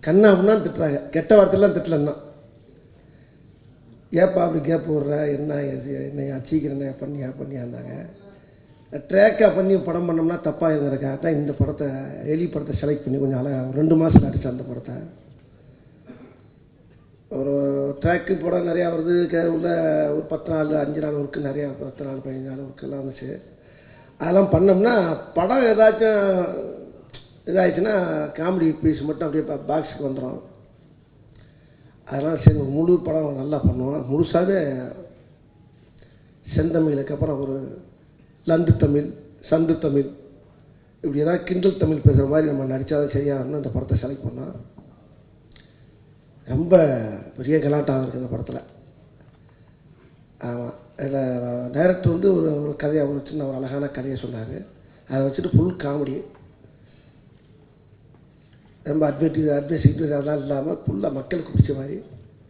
கண்ணா அப்படின்னா திட்டுறாங்க, கெட்ட வார்த்தையெல்லாம் திட்டலன்னா. ஏப்பா அப்படி கேப் விட்ற, என்ன என்னையா சீக்கிரம் பண்ணியான்னாங்க. ட்ராக்காக பண்ணி படம் பண்ணோம்னா தப்பாக இருங்கிறக்காக தான் இந்த படத்தை, எலி படத்தை செலக்ட் பண்ணி கொஞ்சம் அழகாக 2 மாதம் அடித்தேன் அந்த படத்தை. ஒரு ட்ராக்கு படம் நிறையா வருது, உள்ள ஒரு 10 நாள் 5 நாள் ஒர்க்கு, நிறையா 10 நாள் 15 நாள் ஒர்க்கெல்லாம் வந்துச்சு. அதெல்லாம் பண்ணோம்னா படம் ஏதாச்சும் இதாகிடுச்சுன்னா காமெடி பீஸ் மட்டும் அப்படியே பாக்ஸுக்கு வந்துடும். அதனால் சரி முழு படம் நல்லா பண்ணுவோம். முழுசாகவே செந்தமிழுக்கு அப்புறம் ஒரு லந்து தமிழ், சந்து தமிழ், இப்படி ஏதாவது கிண்டல் தமிழ் பேசுகிற மாதிரி நம்ம நடித்தாதான் சரியாகணும்னு அந்த படத்தை செலக்ட் பண்ணோம். ரொம்ப பெரிய கலாட்டாக இருக்குது இந்த படத்தில். ஆமாம், இதில் டைரக்டர் வந்து ஒரு கதையை, ஒரு சின்ன ஒரு அழகான கதையை சொன்னார். அதை வச்சுட்டு ஃபுல் காமெடி, ரொம்ப அட்வைஸ் அதெல்லாம் இல்லாமல் ஃபுல்லாக மக்களுக்கு பிடிச்ச மாதிரி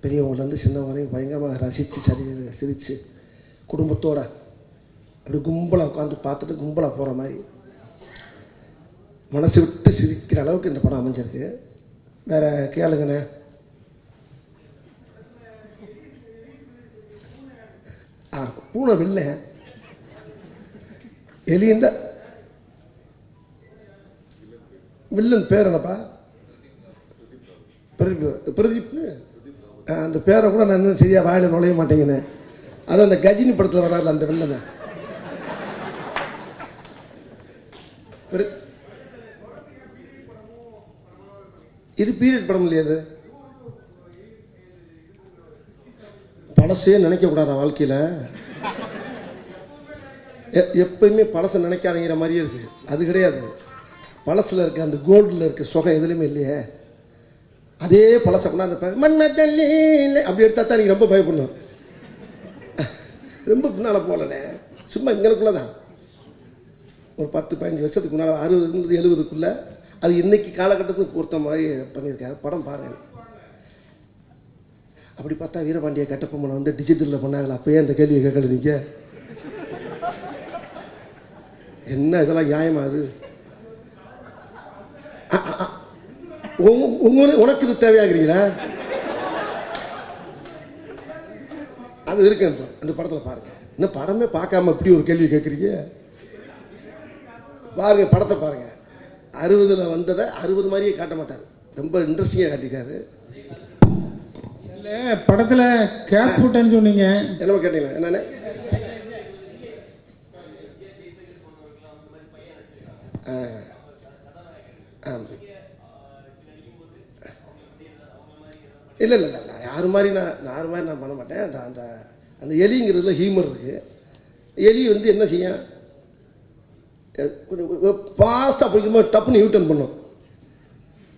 பெரியவங்கலேருந்து சின்னவங்களையும் பயங்கரமாக ரசித்து சிரித்து குடும்பத்தோடு அப்படி கும்பலாக உட்காந்து பார்த்துட்டு கும்பலாக போகிற மாதிரி மனசு விட்டு சிரிக்கிற அளவுக்கு இந்த படம் அமைஞ்சிருக்கு. வேறு கேளுங்கண்ணே. பூனை வெள்ளை எலிந்த வில்லன் பேர் என்னப்பா? பிரதீப். அந்த பேரை கூட நான் இன்னும் சரியாக வாயில் நுழைய மாட்டேங்கண்ணே. அது அந்த கஜினி படத்தில் வராது அந்த வில்லனை. இது பீரியட் படம் இல்லையா? அது பழசே நினைக்கக்கூடாத வாழ்க்கையில். எப்பயுமே பழசை நினைக்காதங்கிற மாதிரியே இருக்குது. அது கிடையாது. பழசில் இருக்க அந்த கோல்டில் இருக்க சுகம் எதுலையுமே இல்லையே. அதே பழசை கொண்டாந்து மண்ணி அப்படி எடுத்தா தான் நீங்கள் ரொம்ப பயப்படணும். ரொம்ப பின்னால் போகலண்ணே, சும்மா இங்கனுக்குள்ளே தான். ஒரு 10-15 வருஷத்துக்கு முன்னால் 60 70க்குள்ளே அது இன்னைக்கு காலகட்டத்துக்கு பொறுத்த மாதிரி பண்ணியிருக்காரு. படம் பாருங்கள். அப்படி பார்த்தா வீரபாண்டிய கட்டப்பொம்மனை வந்து டிஜிட்டலில் பண்ணாங்களா? அப்போயே அந்த கேள்வியை கேட்கல நீங்கள்? என்ன இதெல்லாம் நியாயமா? அது உனக்கு இது தேவையாகிறீங்களா? அது இருக்கு அந்த படத்தில் பாருங்க. இன்னும் படமே பார்க்காம இப்படி ஒரு கேள்வி கேட்குறீங்க? பாருங்க, படத்தை பாருங்க. 60ல் வந்ததை 60 மாதிரியே காட்ட மாட்டார். ரொம்ப இன்ட்ரெஸ்டிங்காக காட்டிட்டாரு. படத்துல கேப் விட்டேன்னு சொன்னீங்க, என்னமா கேட்டீங்களா? என்னன்னு? இல்லை இல்லை இல்லை, யார் மாதிரி நான் பண்ண மாட்டேன். அந்த அந்த எலிங்கிறதுல ஹியூமர் இருக்குது. எலி வந்து என்ன செய்யும்? ஃபாஸ்ட்டாக போய்க்கும்போது டப்புன்னு யூட்டர்ன் பண்ணும்.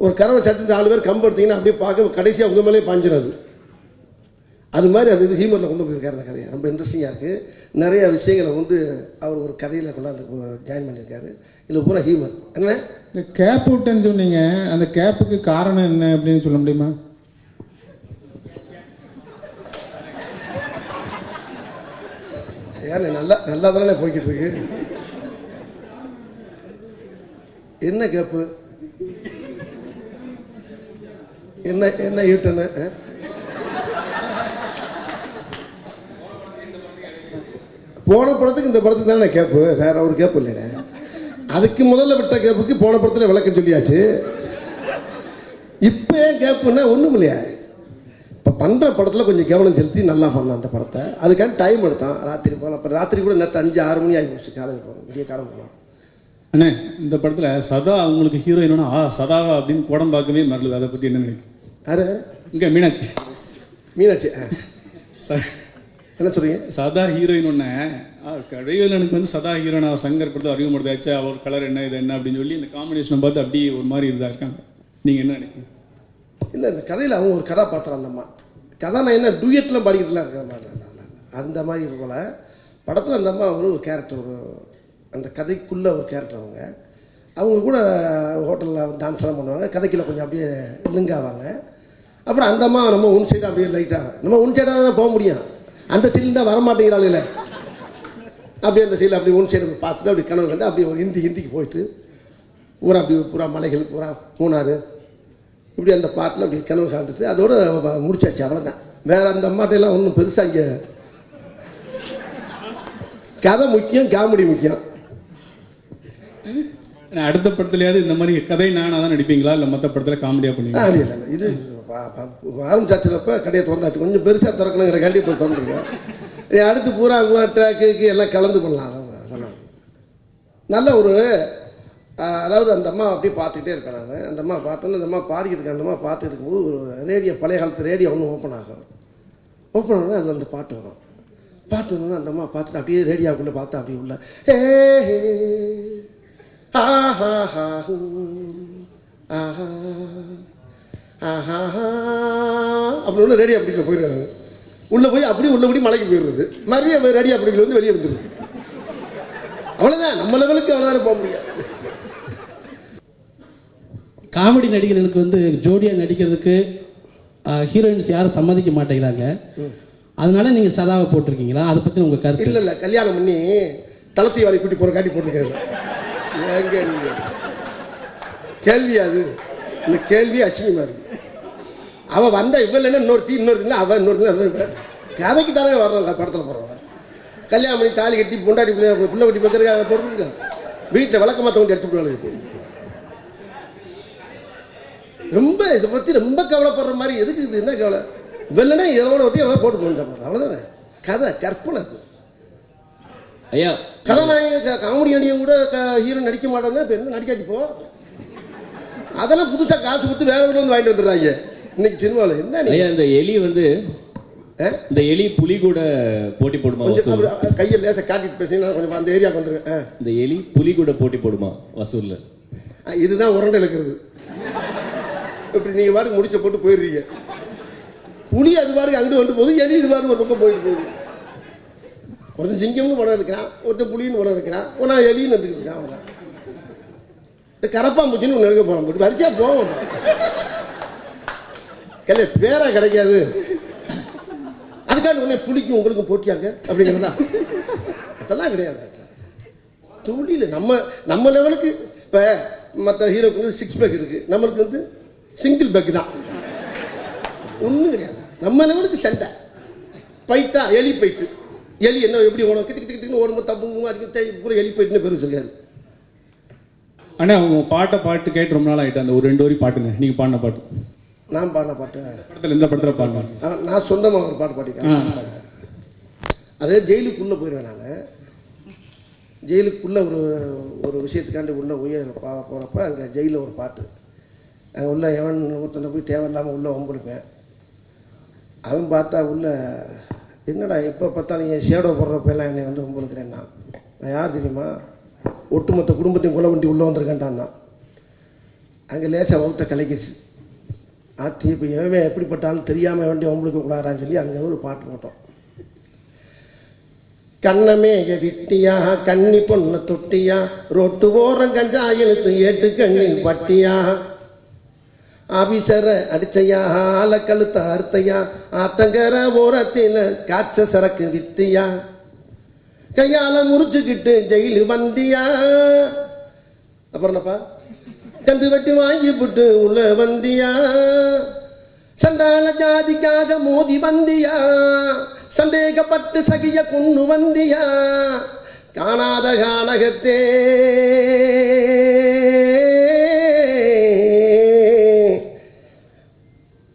ஒரு கரவை சத்துட்டு 4 பேர் கம்பு எடுத்திங்கன்னா அப்படியே பார்க்க கடைசியாக உங்கள் மேலே பாஞ்சிடும். அது மாதிரி அது இது ஹியூமரில் கொண்டு போயிருக்காரு அந்த கதையை. ரொம்ப இன்ட்ரெஸ்டிங்காக இருக்குது. நிறைய விஷயங்களை வந்து அவர் ஒரு கதையில் கொண்டாந்து ஜாயின் பண்ணியிருக்காரு. இதில் பூரா ஹியூமர். என்ன இந்த கேப் விட்டேன்னு சொன்னீங்க, அந்த கேப்புக்கு காரணம் என்ன அப்படின்னு சொல்ல முடியுமா? ஏன் நல்லா தானே போய்கிட்டு இருக்கு. என்ன கேப்பு? என்ன யூட்டனு? போன படத்துக்கு இந்த படத்துக்கு தானே கேப்பு, வேற ஒரு கேப்பு இல்லைண்ணே. அதுக்கு முதல்ல விட்ட கேப்புக்கு போன படத்தில் விளக்கம் சொல்லியாச்சு. இப்போ ஏன் கேப்புன்னா ஒன்றும் இல்லையா. இப்போ பண்ணுற படத்தில் கொஞ்சம் கவனம் செலுத்தி நல்லா பண்ணான் அந்த படத்தை. அதுக்காக டைம் எடுத்தான். ராத்திரி போகலாம். அப்போ ராத்திரி கூட நேற்று 5-6 மணி ஆகி போச்சு. காலையில் போகணும், விடிய காலம் போகலாம். அண்ணே, இந்த படத்தில் சதா அவங்களுக்கு ஹீரோயினா சதாவா அப்படின்னு படம் பார்க்கவே மறலுது. அதை பற்றி என்ன நினைக்கிறேன்? யாரு? இங்கே மீனாட்சி. என்ன சொல்றீங்க? சதா ஹீரோயின் ஒன்று கடையில் எனக்கு வந்து சதா ஹீரோயின் சங்கர் படத்தை அறிமுகப்படுத்தாச்சு. அவர் கலர் என்ன இது என்ன அப்படின்னு சொல்லி இந்த காம்பினேஷனை பார்த்து அப்படியே ஒரு மாதிரி இதாக இருக்காங்க. நீங்கள் என்ன நினைக்கிறீங்க? இல்லை, இந்த கதையில் அவங்க ஒரு கதாபாத்திரம். அந்த அம்மா கதை நான் என்ன டூயட்லாம் பாடிக்கிட்டுலாம் இருக்கிற மாதிரி அந்த மாதிரி போல் படத்தில் அந்த அம்மா ஒரு கேரக்டர், ஒரு அந்த கதைக்குள்ளே ஒரு கேரக்டர். அவங்க கூட ஹோட்டலில் டான்ஸ்லாம் பண்ணுவாங்க. கதைக்குள்ள கொஞ்சம் அப்படியே லிங்காவாங்க. அப்புறம் அந்த அம்மா நம்ம ஒன் சைடாக அப்படியே லைட்டாக நம்ம ஒன் சைடாக தான் போக முடியும். அந்த சைடில் தான் வரமாட்டேங்கிறாள். அப்படியே அந்த சைடில் அப்படி ஒன் சைடு பார்த்துட்டு அப்படி கனவு கண்டு அப்படியே ஒரு ஹிந்திக்கு போயிட்டு பூரா அப்படி பூரா மலைகள், பூரா மூணாறு, இப்படி அந்த பாட்டில் அப்படி கனவு காண்டுட்டு அதோட முடிச்சாச்சு. அவ்வளோதான். வேற அந்த அம்மாட்டையெல்லாம் ஒன்றும் பெருசாக இங்கே கதை முக்கியம், காமெடி முக்கியம். அடுத்த படத்துலயாவது இந்த மாதிரி கதை நானாக தான் நடிப்பீங்களா இல்லை மற்ற படத்தில் காமெடியாக பண்ணுவீங்களா? இல்லை இல்லை, இது ஆரம்பிச்சாச்சுலப்ப கடையை திறந்தாச்சு. கொஞ்சம் பெருசாக திறக்கணுங்கிற கண்டி போய் திறந்துருக்கேன். அடுத்து பூரா ட்ராக்கு எல்லாம் கலந்து பண்ணலாம். அதெல்லாம் நல்ல ஒரு அதாவது அந்த அம்மா அப்படியே பார்த்துக்கிட்டே இருக்கிறாங்க. அந்த அம்மா பார்த்தோன்னா அந்த அம்மா பாடிக்கிட்டு இருக்க அந்த அம்மா பார்த்துட்டு இருக்கும்போது ஒரு ரேடியோ, பழைய காலத்து ரேடியோ ஒன்று ஓப்பன் ஆகும். ஓப்பன் ஆகணும்னா அதில் அந்த பாட்டு வரும். பாட்டு வரணும்னா அந்த அம்மா பார்த்துட்டு அப்படியே ரேடியோக்குள்ளே பார்த்தா அப்படியே உள்ள ஆஹா ஆஹா ஆஹா அப்படி ஒன்று ரேடியோ அப்படிக்குள்ள போயிடுறாங்க. உள்ளே போய் அப்படி உள்ளபடி மலைக்கு போயிடுறது. மறுபடியும் ரேடியோ அப்படிக்குள்ள வந்து வெளியே வந்துடுது. அவ்வளோதான். நம்ம லெவலுக்கு அவ்வளோதான் போக முடியாது. காமெடி நடிகர்களுக்கு வந்து ஜோடியாக நடிக்கிறதுக்கு ஹீரோயின்ஸ் யாரும் சம்மதிக்க மாட்டேங்கிறாங்க. அதனால நீங்கள் சதாவை போட்டிருக்கீங்களா? அதை பற்றி உங்கள் கருத்து? இல்லை இல்லை, கல்யாணம் பண்ணி தளத்தி வேலை கூட்டி போகிற காட்டி போட்டிருக்காரு. எங்கே கேள்வி அது? இந்த கேள்வி அசிங்கமாக இருக்கு. அவள் வந்தால் இவ்வளோ இல்லைன்னா இன்னொரு அவள் இன்னொரு கதைக்கு தானே வர்றாங்க. படத்தில் போகிறவங்க கல்யாணம் பண்ணி தாலி கட்டி பொண்டாடி பிள்ளை கட்டி பார்க்குறதுக்காக போட்டுருக்கா. வீட்டில் விளக்க மாற்ற கொண்டு எடுத்து விடுவாங்க. ரொம்ப இதை பற்றி ரொம்ப கவலைப்படுற மாதிரி எதுக்கு? இது என்ன கவலை? வெள்ளனா எவ்வளோ ஒட்டி எவ்வளோ போட்டு போகணும். அவ்வளோதானே. கதை கற்பனை. ஐயா, கதாநாயக காமெடி நடிகன் கூட ஹீரோ நடிக்க மாட்டோம்னா இப்போ என்ன நடிக்காட்டி போ. அதெல்லாம் புதுசாக காசு கொடுத்து வேற ஊர்ல வந்து வாங்கிட்டு வந்துடுறாங்க இன்னைக்கு சினிமாவில். என்ன ஐயா, இந்த எலி வந்து இந்த எலி புலி கூட போட்டி போடுமா? கையில் லேச காட்டிட்டு பேசினா கொஞ்சம் அந்த ஏரியா வந்துருங்க. இந்த எலி புலி கூட போட்டி போடுமா வசூல்ல? இதுதான் உரண்டை இழுக்கிறது. இப்படி நீங்கள் பாட்டுக்கு முடிச்ச போட்டு போயிடுறீங்க. புலி அது பாட்டுக்கு அங்கிட்டு வந்து போகுது, எலி இது பாட்டுக்கு ஒரு பக்கம் போயிட்டு போகுது. ஒருத்தன் சிங்கம்னு படம் இருக்கிறான், ஒருத்தன் புலின்னு படம் இருக்கிறான், நான் எலின்னு எடுத்துக்கிட்டு இருக்கான். அவன் கரப்பாம்பூச்சின்னு ஒன்று எடுக்க போகிறான். வரிசையாக போவோம். பேரா கிடைக்காது. அதுக்காக உடனே புலிக்கும் உங்களுக்கும் போட்டியாங்க அப்படிங்கிறதா? அதெல்லாம் கிடையாது. தொழில் நம்ம லெவலுக்கு. இப்போ மற்ற ஹீரோக்கு வந்து 6 பேக் இருக்குது, நம்மளுக்கு வந்து சிங்கிள் பேக் தான். ஒன்றும் கிடையாது. நம்ம லெவலுக்கு சண்டை பைத்தா எலி பைத்து. எலி என்ன எப்படி ஓடும்? கிட்டு ஓடும்போது தப்புங்க அடிக்கிட்ட பூரா எலி பைட்டுன்னு பேர் வச்சிருக்காரு. ஆனால் அவங்க பாட்டு கேட்டு ரொம்ப நாள் ஆகிட்டு. அந்த ஒரு 2 வரி பாட்டுங்க நீங்கள் பாடின பாட்டு. நான் பாடின பாட்டு படத்தில் எந்த படத்தில் பாடினா? நான் சொந்தமாக ஒரு பாட்டு பாடிக்கிறேன். அதே ஜெயிலுக்குள்ளே போயிடுவேன். நான் ஜெயிலுக்குள்ளே ஒரு விஷயத்துக்காண்டி உள்ளே போகிறப்ப அங்கே ஜெயிலில் ஒரு பாட்டு. அங்கே உள்ள எவன் ஒருத்தனை போய் தேவையில்லாமல் உள்ளே வம்புடுப்பேன். அவன் பார்த்தா உள்ள என்னடா எப்போ பார்த்தா நீங்கள் ஷேடோ போடுறப்ப எல்லாம் என்னை வந்து வம்புடுக்கிறேன்னா, நான் யார் தெரியுமா? ஒட்டுமொத்த குடும்பத்தையும் கொலை வண்டி உள்ளே வந்திருக்கேன்டான்னா. அங்கே லேசாக வகுத்த கலைக்கிச்சு. ஆத்தி இப்போ எவன் எப்படிப்பட்டாலும் தெரியாமல் வண்டி வம்புடுக்க கூடாதான்னு சொல்லி அங்கே ஒரு பாட்டு போட்டோம். கண்ணமே விட்டியா கண்ணி பொண்ணு தொட்டியா ரொட்டு ஓரம் கஞ்சா இழுத்து 8 கண்ணில் பட்டியா ஆபீசரை அடிச்சையா ஆல கழுத்த அறுத்தையா ஆத்தங்கர ஓரத்தில் காய்ச்ச சரக்கு வித்தியா கையால முறிச்சுக்கிட்டு ஜெயிலு வந்தியா. அப்புறம் என்னப்பா? கந்து வெட்டி வாங்கி போட்டு உள்ள வந்தியா. சண்டால ஜாதிக்காக மோதி வந்தியா. சந்தேகப்பட்டு சகிய கொண்டு வந்தியா. காணாத கானகத்தே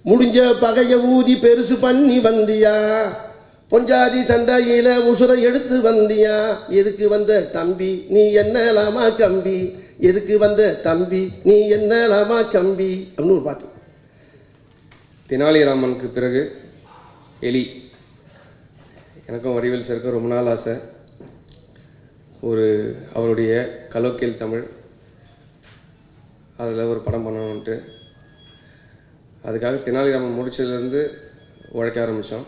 முடிஞ்ச பகைய ஊதி பெருசு பண்ணி வந்தியா. பொஞ்சாதி சண்டையில உசுரை எடுத்து வந்தியா. எதுக்கு வந்த தம்பி நீ என்னலாமா கம்பி? எதுக்கு வந்த தம்பி நீ என்னலாமா கம்பி அப்படின்னு ஒரு பாட்டு. தெனாலிராமனுக்கு பிறகு எலி. எனக்கும் வடிவேல் சாருக்கு ரொம்ப நாள் ஆசை. அவருடைய கலோக்கியல் தமிழ் அதில் ஒரு படம் பண்ணணுன்ட்டு. அதுக்காக தெனாலிராமன் முடிச்சதுலேருந்து உழைக்க ஆரம்பித்தோம்.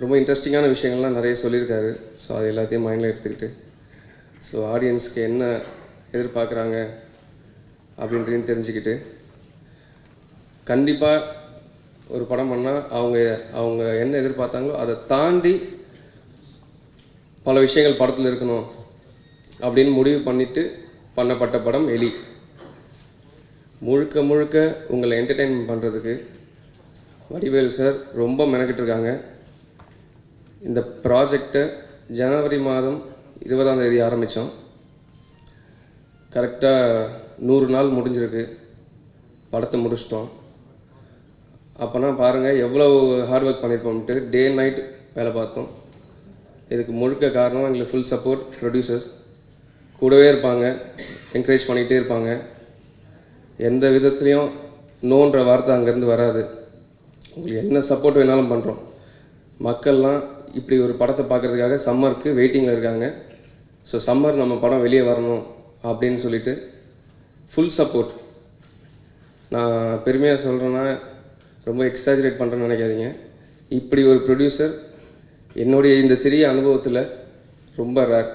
ரொம்ப இன்ட்ரெஸ்டிங்கான விஷயங்கள்லாம் நிறைய சொல்லியிருக்காரு. ஸோ அது எல்லாத்தையும் மைண்டில் எடுத்துக்கிட்டு ஸோ ஆடியன்ஸ்க்கு என்ன எதிர்பார்க்குறாங்க அப்படின்றதையும் தெரிஞ்சுக்கிட்டு கண்டிப்பாக ஒரு படம் பண்ணால் அவங்க என்ன எதிர்பார்த்தாங்களோ அதை தாண்டி பல விஷயங்கள் படத்தில் இருக்கணும் அப்படின்னு முடிவு பண்ணிட்டு பண்ணப்பட்ட படம் எலி. முழுக்க முழுக்க உங்களை என்டர்டெயின்மெண்ட் பண்ணுறதுக்கு வடிவேலு சார் ரொம்ப மெனக்கிட்டு இருக்காங்க. இந்த ப்ராஜெக்டை ஜனவரி மாதம் 20ஆம் தேதி ஆரம்பித்தோம். கரெக்டாக 100 நாள் முடிஞ்சிருக்கு. படத்தை முடிச்சிட்டோம். அப்போனா பாருங்கள் எவ்வளோ ஹார்ட் ஒர்க் பண்ணியிருப்போம்ட்டு. டே நைட் வேலை பார்த்தோம். இதுக்கு முழுக்க காரணம் எங்களுக்கு ஃபுல் சப்போர்ட் ப்ரொடியூசர்ஸ் கூடவே இருப்பாங்க, என்கரேஜ் பண்ணிகிட்டே இருப்பாங்க. எந்த விதத்துலேயும் நோன்ற வார்த்தை அங்கேருந்து வராது. உங்களுக்கு என்ன சப்போர்ட் வேணாலும் பண்ணுறோம். மக்கள்லாம் இப்படி ஒரு படத்தை பார்க்குறதுக்காக சம்மருக்கு வெயிட்டிங்கில் இருக்காங்க. ஸோ சம்மர் நம்ம படம் வெளியே வரணும் அப்படின்னு சொல்லிட்டு ஃபுல் சப்போர்ட். நான் பெருமையாக சொல்கிறேன்னா ரொம்ப எக்ஸாஜரேட் பண்ணுறேன்னு நினைக்காதீங்க. இப்படி ஒரு ப்ரொடியூசர் என்னுடைய இந்த சிறிய அனுபவத்தில் ரொம்ப ரேர்.